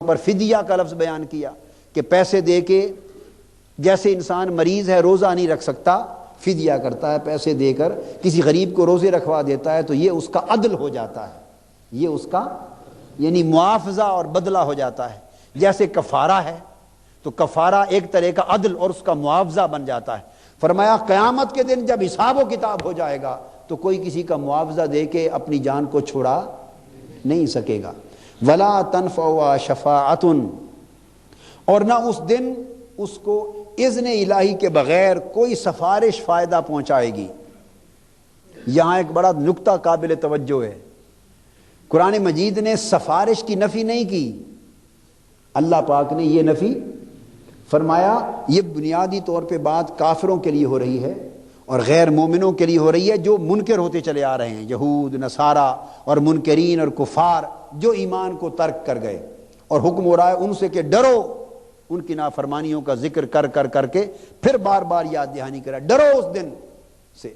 پر فدیہ کا لفظ بیان کیا کہ پیسے دے کے، جیسے انسان مریض ہے روزہ نہیں رکھ سکتا، فدیہ کرتا ہے پیسے دے کر کسی غریب کو روزے رکھوا دیتا ہے، تو یہ اس کا عدل ہو جاتا ہے، یہ اس کا یعنی معاوضہ اور بدلہ ہو جاتا ہے۔ جیسے کفارہ ہے تو کفارہ ایک طرح کا عدل اور اس کا معاوضہ بن جاتا ہے۔ فرمایا قیامت کے دن جب حساب و کتاب ہو جائے گا تو کوئی کسی کا معاوضہ دے کے اپنی جان کو چھڑا نہیں سکے گا۔ وَلَا تَنْفَعُهَا شَفَاعَةٌ، اور نہ اس دن اس کو اذن الہی کے بغیر کوئی سفارش فائدہ پہنچائے گی۔ یہاں ایک بڑا نکتہ قابل توجہ ہے، قرآن مجید نے سفارش کی نفی نہیں کی، اللہ پاک نے یہ نفی فرمایا یہ بنیادی طور پہ بات کافروں کے لیے ہو رہی ہے اور غیر مومنوں کے لیے ہو رہی ہے جو منکر ہوتے چلے آ رہے ہیں، یہود، نصارہ اور منکرین اور کفار جو ایمان کو ترک کر گئے، اور حکم ہو رہا ہے ان سے کہ ڈرو، ان کی نافرمانیوں کا ذکر کر کر کر کے پھر بار بار یاد دہانی کرا، ڈرو اس دن سے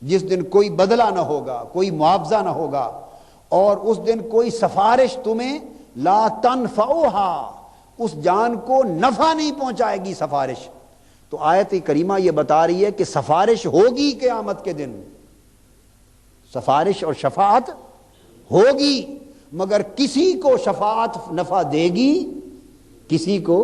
جس دن کوئی بدلہ نہ ہوگا، کوئی معاوضہ نہ ہوگا، اور اس دن کوئی سفارش تمہیں لا تنفعوہا، اس جان کو نفع نہیں پہنچائے گی سفارش۔ تو آیت کریمہ یہ بتا رہی ہے کہ سفارش ہوگی قیامت کے دن، سفارش اور شفاعت ہوگی، مگر کسی کو شفاعت نفع دے گی، کسی کو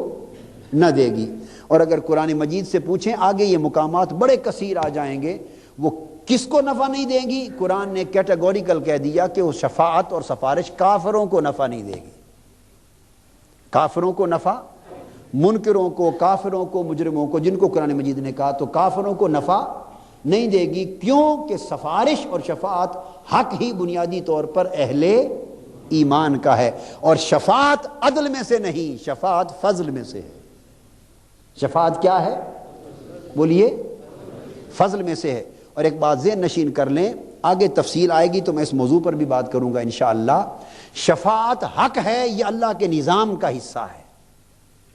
نہ دے گی۔ اور اگر قرآن مجید سے پوچھیں آگے یہ مقامات بڑے کثیر آ جائیں گے، وہ کس کو نفع نہیں دیں گی؟ قرآن نے کیٹیگوریکل کہہ دیا کہ وہ شفاعت اور سفارش کافروں کو نفع نہیں دے گی، کافروں کو نفع، منکروں کو، کافروں کو، مجرموں کو، جن کو قرآن مجید نے کہا تو کافروں کو نفع نہیں دے گی۔ کیوں کہ سفارش اور شفاعت حق ہی بنیادی طور پر اہل ایمان کا ہے، اور شفاعت عدل میں سے نہیں، شفاعت فضل میں سے ہے۔ شفاعت کیا ہے؟ بولیے، فضل میں سے ہے۔ اور ایک بات ذہن نشین کر لیں، آگے تفصیل آئے گی تو میں اس موضوع پر بھی بات کروں گا انشاءاللہ۔ شفاعت حق ہے، یہ اللہ کے نظام کا حصہ ہے،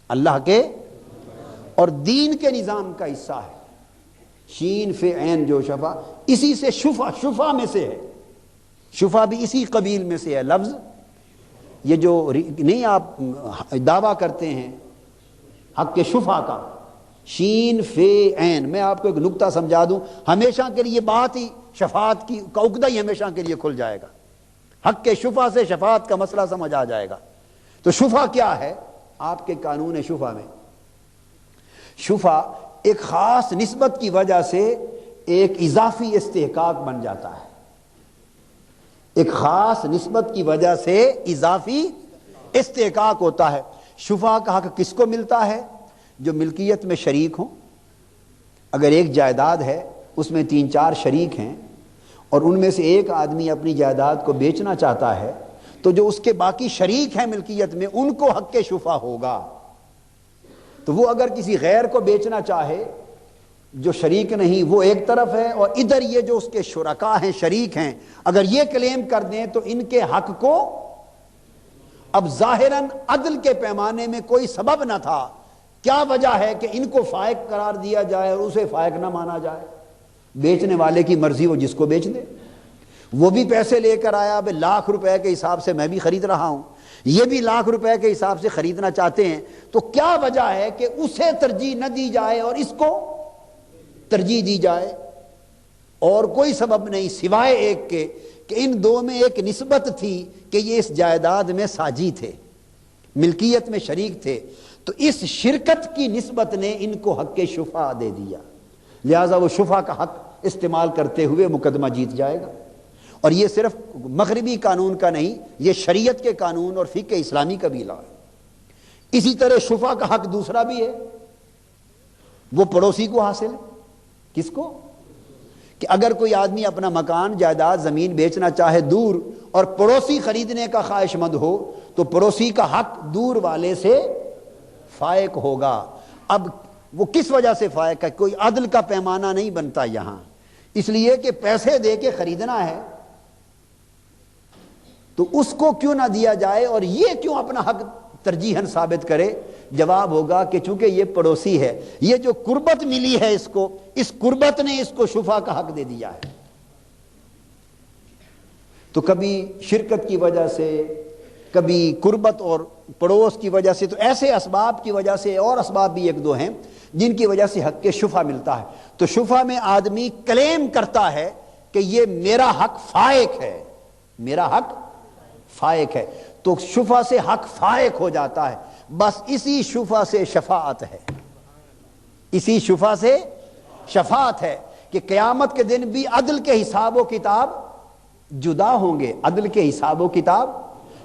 اللہ کے اور دین کے نظام کا حصہ ہے۔ شین فے عین جو شفا، اسی سے شفا میں سے ہے، شفا بھی اسی قبیل میں سے ہے لفظ۔ یہ جو نہیں آپ دعویٰ کرتے ہیں حق کے شفا کا، شین فے عین، میں آپ کو ایک نکتہ سمجھا دوں، ہمیشہ کے لیے بات ہی شفاعت کی کا عقدہ ہی ہمیشہ کے لیے کھل جائے گا۔ حق کے شفا سے شفاعت کا مسئلہ سمجھ آ جائے گا۔ تو شفا کیا ہے؟ آپ کے قانون شفا میں شفا ایک خاص نسبت کی وجہ سے ایک اضافی استحقاق بن جاتا ہے، ایک خاص نسبت کی وجہ سے اضافی استحقاق ہوتا ہے۔ شفا کا حق کس کو ملتا ہے؟ جو ملکیت میں شریک ہوں۔ اگر ایک جائیداد ہے اس میں 3-4 شریک ہیں اور ان میں سے ایک آدمی اپنی جائیداد کو بیچنا چاہتا ہے تو جو اس کے باقی شریک ہیں ملکیت میں ان کو حق کے شفا ہوگا۔ تو وہ اگر کسی غیر کو بیچنا چاہے جو شریک نہیں، وہ ایک طرف ہے، اور ادھر یہ جو اس کے شرکا ہیں، شریک ہیں، اگر یہ کلیم کر دیں تو ان کے حق کو اب ظاہراً عدل کے پیمانے میں کوئی سبب نہ تھا، کیا وجہ ہے کہ ان کو فائق قرار دیا جائے اور اسے فائق نہ مانا جائے؟ بیچنے والے کی مرضی، وہ جس کو بیچ دے۔ وہ بھی پیسے لے کر آیا، اب لاکھ روپے کے حساب سے میں بھی خرید رہا ہوں، یہ بھی لاکھ روپے کے حساب سے خریدنا چاہتے ہیں، تو کیا وجہ ہے کہ اسے ترجیح نہ دی جائے اور اس کو ترجیح دی جائے؟ اور کوئی سبب نہیں سوائے ایک کے کہ ان دو میں ایک نسبت تھی کہ یہ اس جائیداد میں ساجی تھے، ملکیت میں شریک تھے، تو اس شرکت کی نسبت نے ان کو حق کے شفا دے دیا، لہذا وہ شفا کا حق استعمال کرتے ہوئے مقدمہ جیت جائے گا۔ اور یہ صرف مغربی قانون کا نہیں، یہ شریعت کے قانون اور فقہ اسلامی کا بھی لا ہے۔ اسی طرح شفا کا حق دوسرا بھی ہے، وہ پڑوسی کو حاصل ہے۔ کس کو؟ کہ اگر کوئی آدمی اپنا مکان، جائیداد، زمین بیچنا چاہے دور اور پڑوسی خریدنے کا خواہش مند ہو تو پڑوسی کا حق دور والے سے فائق ہوگا۔ اب وہ کس وجہ سے فائق ہے؟ کوئی عدل کا پیمانہ نہیں بنتا یہاں، اس لیے کہ پیسے دے کے خریدنا ہے تو اس کو کیوں نہ دیا جائے اور یہ کیوں اپنا حق ترجیحاً ثابت کرے؟ جواب ہوگا کہ چونکہ یہ پڑوسی ہے، یہ جو قربت ملی ہے اس کو، اس قربت نے اس کو شفا کا حق دے دیا ہے۔ تو کبھی شرکت کی وجہ سے، کبھی قربت اور پڑوس کی وجہ سے، تو ایسے اسباب کی وجہ سے، اور اسباب بھی ایک دو ہیں جن کی وجہ سے حق کے شفع ملتا ہے۔ تو شفع میں آدمی کلیم کرتا ہے کہ یہ میرا حق فائق ہے، میرا حق فائق ہے، تو شفع سے حق فائق ہو جاتا ہے۔ بس اسی شفع سے شفاعت ہے، اسی شفع سے شفاعت ہے کہ قیامت کے دن بھی عدل کے حساب و کتاب جدا ہوں گے، عدل کے حساب و کتاب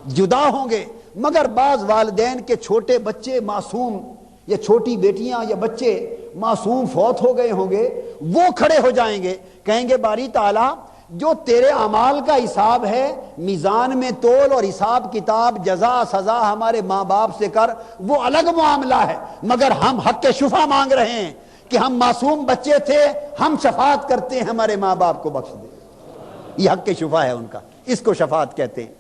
جدا ہوں گے، مگر بعض والدین کے چھوٹے بچے معصوم، یا چھوٹی بیٹیاں یا بچے معصوم فوت ہو گئے ہوں گے، وہ کھڑے ہو جائیں گے، کہیں گے باری تعالیٰ جو تیرے اعمال کا حساب ہے میزان میں تول، اور حساب کتاب جزا سزا ہمارے ماں باپ سے کر، وہ الگ معاملہ ہے، مگر ہم حق کے شفع مانگ رہے ہیں کہ ہم معصوم بچے تھے، ہم شفاعت کرتے ہیں ہمارے ماں باپ کو بخش دے۔ یہ حق کے شفع ہے ان کا، اس کو شفاعت کہتے ہیں۔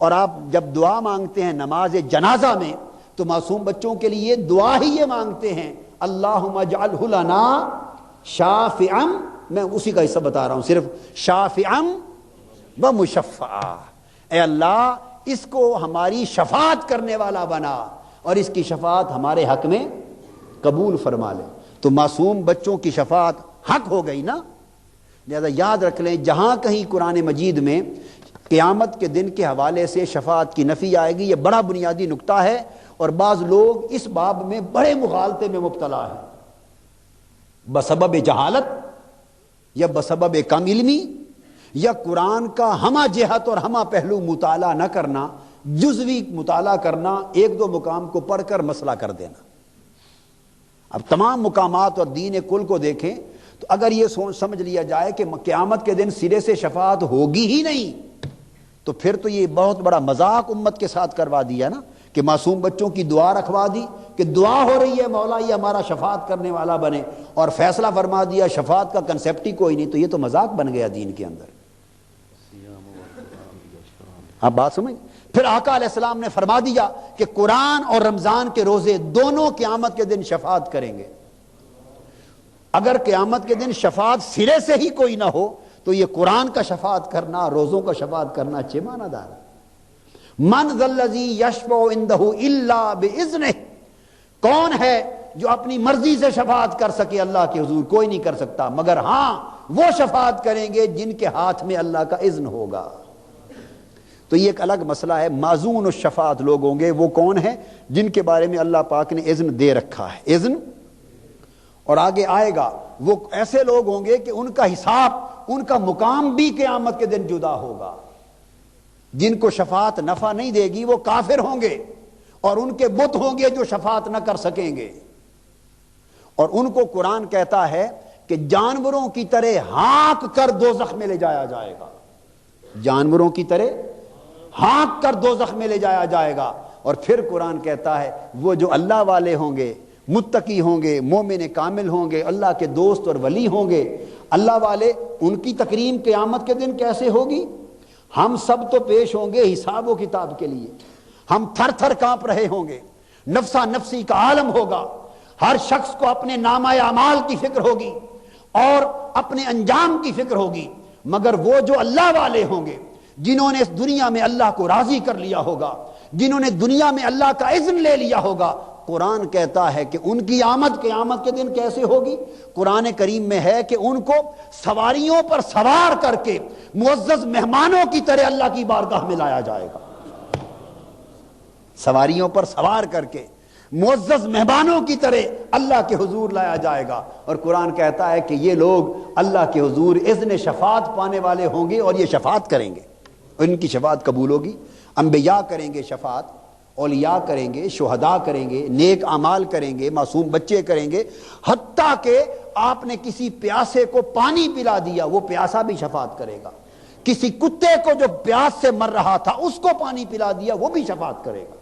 اور آپ جب دعا مانگتے ہیں نماز جنازہ میں تو معصوم بچوں کے لیے دعا ہی یہ مانگتے ہیں، اللہم اجعلہ لنا شافعا، میں اسی کا حصہ بتا رہا ہوں صرف، شافعا و مشفعا، اے اللہ اس کو ہماری شفاعت کرنے والا بنا اور اس کی شفاعت ہمارے حق میں قبول فرما لے۔ تو معصوم بچوں کی شفاعت حق ہو گئی نا۔ لہذا یاد رکھ لیں، جہاں کہیں قرآن مجید میں قیامت کے دن کے حوالے سے شفاعت کی نفی آئے گی، یہ بڑا بنیادی نقطہ ہے، اور بعض لوگ اس باب میں بڑے مغالطے میں مبتلا ہیں، بسبب جہالت یا بسبب کم علمی، یا قرآن کا ہمہ جہت اور ہمہ پہلو مطالعہ نہ کرنا، جزوی مطالعہ کرنا، ایک دو مقام کو پڑھ کر مسئلہ کر دینا۔ اب تمام مقامات اور دین کل کو دیکھیں تو اگر یہ سمجھ لیا جائے کہ قیامت کے دن سرے سے شفاعت ہوگی ہی نہیں، تو پھر تو یہ بہت بڑا مذاق امت کے ساتھ کروا دیا نا، کہ معصوم بچوں کی دعا رکھوا دی کہ دعا ہو رہی ہے مولا یہ ہمارا شفاعت کرنے والا بنے، اور فیصلہ فرما دیا شفاعت کا کنسیپٹ ہی کوئی نہیں، تو یہ تو مذاق بن گیا دین کے اندر۔ آپ بات سمجھ؟ پھر آقا علیہ السلام نے فرما دیا کہ قرآن اور رمضان کے روزے دونوں قیامت کے دن شفاعت کریں گے۔ اگر قیامت کے دن شفاعت سرے سے ہی کوئی نہ ہو تو یہ قرآن کا شفاعت کرنا، روزوں کا شفاعت کرنا اچھے معنی دار ہے۔ من ذا الذی یشفع عندہ الا باذنہ، کون ہے جو اپنی مرضی سے شفاعت کر سکے اللہ کے حضور؟ کوئی نہیں کر سکتا، مگر ہاں وہ شفاعت کریں گے جن کے ہاتھ میں اللہ کا اذن ہوگا۔ تو یہ ایک الگ مسئلہ ہے۔ معزون الشفاعت لوگ ہوں گے، وہ کون ہیں؟ جن کے بارے میں اللہ پاک نے اذن دے رکھا ہے، اذن، اور آگے آئے گا وہ ایسے لوگ ہوں گے کہ ان کا حساب، ان کا مقام بھی قیامت کے دن جدا ہوگا۔ جن کو شفاعت نفع نہیں دے گی وہ کافر ہوں گے، اور ان کے بت ہوں گے جو شفاعت نہ کر سکیں گے، اور ان کو قرآن کہتا ہے کہ جانوروں کی طرح ہانک کر دوزخ میں لے جایا جائے گا، جانوروں کی طرح ہانک کر دوزخ میں لے جایا جائے گا۔ اور پھر قرآن کہتا ہے وہ جو اللہ والے ہوں گے، متقی ہوں گے، مومن کامل ہوں گے، اللہ کے دوست اور ولی ہوں گے، اللہ والے، ان کی تکریم قیامت کے دن کیسے ہوگی؟ ہم سب تو پیش ہوں گے حساب و کتاب کے لیے، ہم تھر تھر کانپ رہے ہوں گے، نفسا نفسی کا عالم ہوگا، ہر شخص کو اپنے نامہ اعمال کی فکر ہوگی اور اپنے انجام کی فکر ہوگی، مگر وہ جو اللہ والے ہوں گے، جنہوں نے اس دنیا میں اللہ کو راضی کر لیا ہوگا، جنہوں نے دنیا میں اللہ کا اذن لے لیا ہوگا، قرآن کہتا ہے کہ ان کی آمد قیامت کے دن کیسے ہوگی؟ قرآن کریم میں ہے کہ ان کو سواریوں پر سوار کر کے معزز مہمانوں کی طرح اللہ کی بارگاہ میں لایا جائے گا، سواریوں پر سوار کر کے معزز مہمانوں کی طرح اللہ کے حضور لایا جائے گا۔ اور قرآن کہتا ہے کہ یہ لوگ اللہ کے حضور اذن شفاعت پانے والے ہوں گے، اور یہ شفاعت کریں گے، ان کی شفاعت قبول ہوگی۔ انبیاء کریں گے شفاعت، اولیاء کریں گے، شہداء کریں گے، نیک اعمال کریں گے، معصوم بچے کریں گے، حتیٰ کہ آپ نے کسی پیاسے کو پانی پلا دیا وہ پیاسا بھی شفاعت کرے گا، کسی کتے کو جو پیاس سے مر رہا تھا اس کو پانی پلا دیا وہ بھی شفاعت کرے گا۔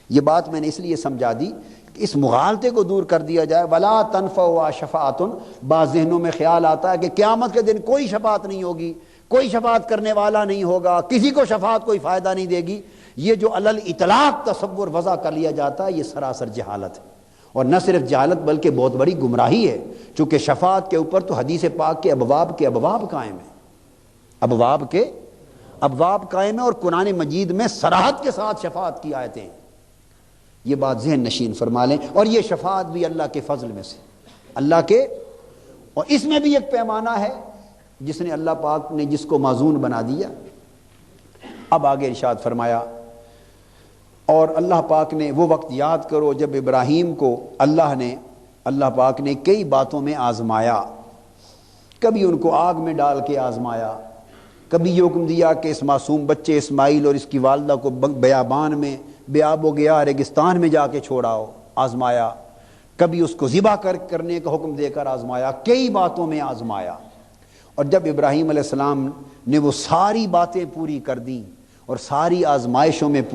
یہ بات میں نے اس لیے سمجھا دی کہ اس مغالطے کو دور کر دیا جائے۔ ولا تنفع شفاعت، بعض ذہنوں میں خیال آتا ہے کہ قیامت کے دن کوئی شفاعت نہیں ہوگی، کوئی شفاعت کرنے والا نہیں ہوگا، کسی کو شفاعت کوئی فائدہ نہیں دے گی۔ یہ جو علل اطلاق تصور وضع کر لیا جاتا ہے یہ سراسر جہالت ہے، اور نہ صرف جہالت بلکہ بہت بڑی گمراہی ہے، چونکہ شفاعت کے اوپر تو حدیث پاک کے ابواب قائم ہیں، ابواب کے ابواب قائم ہے اور قرآن مجید میں صراحت کے ساتھ شفاعت کی آیتیں ہیں. یہ بات ذہن نشین فرما لیں. اور یہ شفاعت بھی اللہ کے فضل میں سے، اللہ کے، اور اس میں بھی ایک پیمانہ ہے جس نے اللہ پاک نے جس کو معزون بنا دیا. اب آگے ارشاد فرمایا، اور اللہ پاک نے وہ وقت یاد کرو جب ابراہیم کو اللہ پاک نے کئی باتوں میں آزمایا. کبھی ان کو آگ میں ڈال کے آزمایا، کبھی یہ حکم دیا کہ اس معصوم بچے اسماعیل اور اس کی والدہ کو بیابان میں بے آب و گیا ریگستان میں جا کے چھوڑاؤ، آزمایا. کبھی اس کو ذبح کرنے کا حکم دے کر آزمایا، کئی باتوں میں آزمایا. اور جب ابراہیم علیہ السلام نے وہ ساری باتیں پوری کر دیں اور ساری آزمائشوں میں پوری